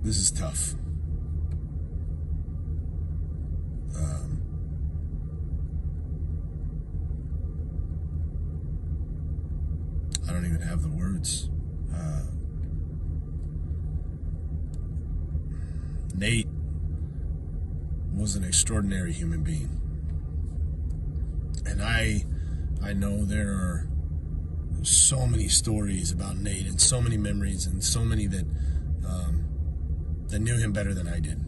this is tough. I don't even have the words. Nate was an extraordinary human being. And I know there are so many stories about Nate and so many memories and so many that knew him better than I did.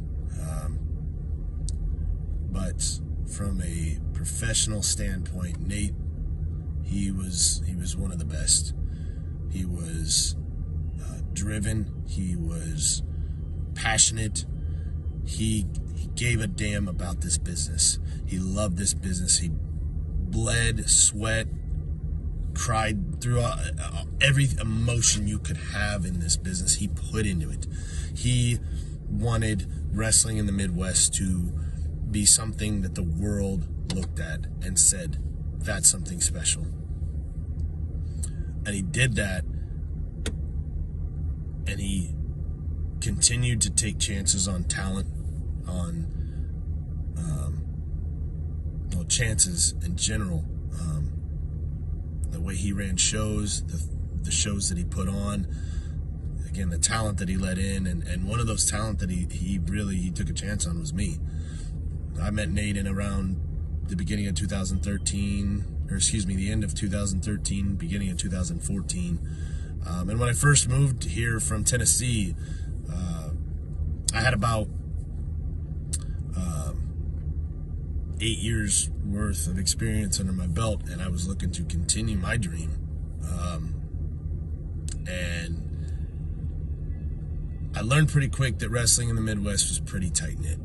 But from a professional standpoint, Nate, he was one of the best. He was driven. He was passionate. He gave a damn about this business. He loved this business. He bled, sweat, cried through every emotion you could have in this business. He put into it. He wanted wrestling in the Midwest to be something that the world looked at and said, that's something special. And he did that, and he continued to take chances on talent, on chances in general. The way he ran shows, the shows that he put on, again, the talent that he let in, and one of those talent that he took a chance on was me. I met Nate in around the beginning of 2013, or excuse me, the end of 2013, beginning of 2014. And when I first moved here from Tennessee, I had about 8 years worth of experience under my belt, and I was looking to continue my dream. And I learned pretty quick that wrestling in the Midwest was pretty tight-knit.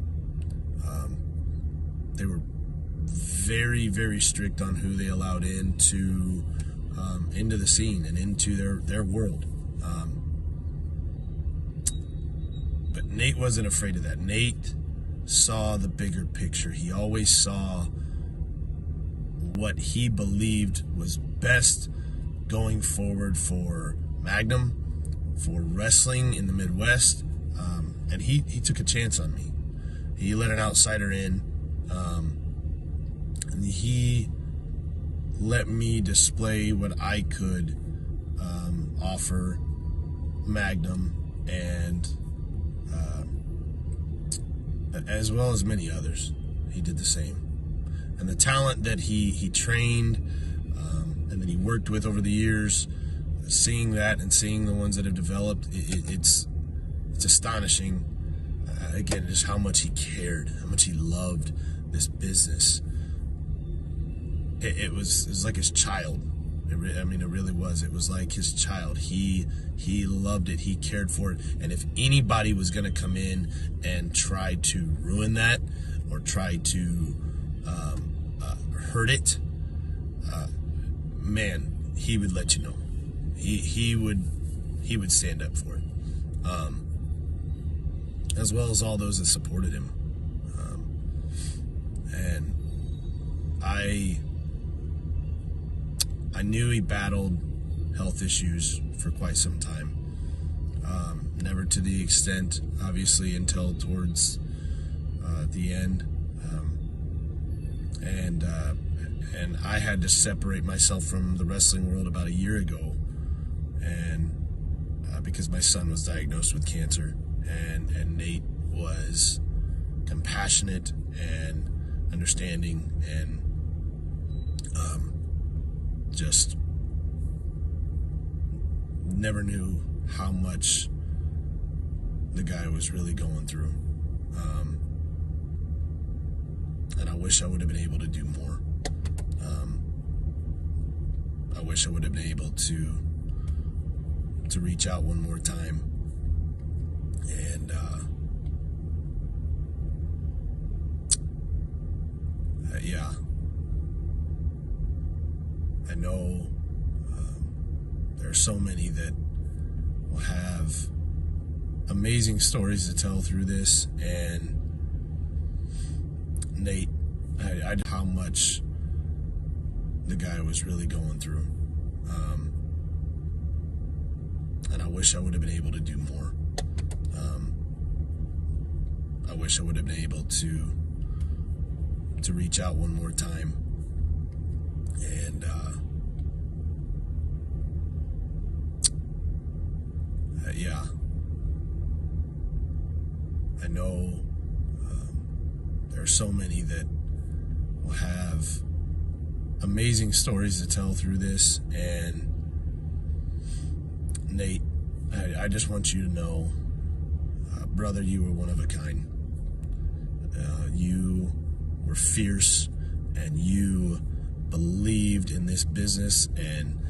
They were very, very strict on who they allowed into the scene and into their world. But Nate wasn't afraid of that. Nate saw the bigger picture. He always saw what he believed was best going forward for Magnum, for wrestling in the Midwest, and he took a chance on me. He let an outsider in, and he let me display what I could offer Magnum, and as well as many others. He did the same. And the talent that he trained and that he worked with over the years, seeing that and seeing the ones that have developed, it's astonishing. Again, just how much he cared, how much he loved this business. It was like his child. It really was. It was like his child. He loved it. He cared for it. And if anybody was going to come in and try to ruin that or try to hurt it, man, he would let you know. He would stand up for it. As well as all those that supported him. And I knew he battled health issues for quite some time. Never to the extent, obviously, until towards the end. And I had to separate myself from the wrestling world about a year ago, and because my son was diagnosed with cancer, and Nate was compassionate and understanding and just never knew how much the guy was really going through. And I wish I would have been able to do more. I wish I would have been able to reach out one more time. And yeah, I know there are so many that will have amazing stories to tell through this, and Nate, I how much the guy was really going through, and I wish I would have been able to do more. wish I would have been able to reach out one more time. And yeah, I know there are so many that will have amazing stories to tell through this. And Nate, I just want you to know, brother, you were one of a kind. You were fierce, and you believed in this business, and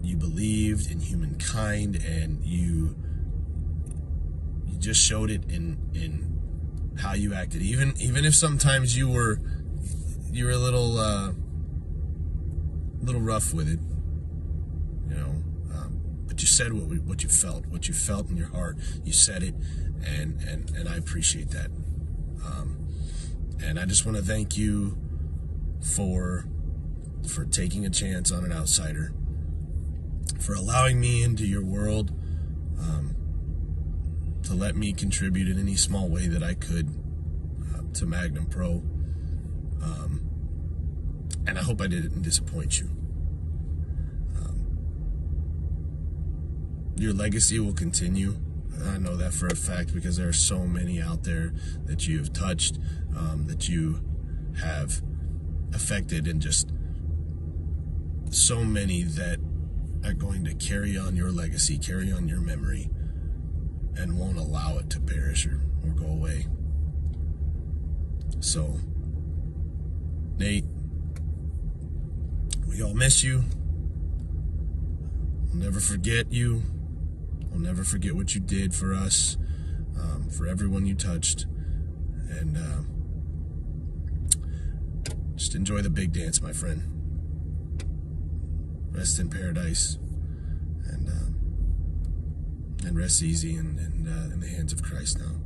you believed in humankind, and you just showed it in how you acted. Even if sometimes you were a little rough with it, you know. But you said what you felt in your heart. You said it, and I appreciate that. And I just want to thank you for taking a chance on an outsider, for allowing me into your world, to let me contribute in any small way that I could to Magnum Pro. And I hope I didn't disappoint you. Your legacy will continue. I know that for a fact, because there are so many out there that you have touched, that you have affected, and just so many that are going to carry on your legacy, carry on your memory, and won't allow it to perish or go away. So, Nate, we all miss you. We'll never forget you. We'll never forget what you did for us, for everyone you touched. And just enjoy the big dance, my friend. Rest in paradise, and rest easy in the hands of Christ now.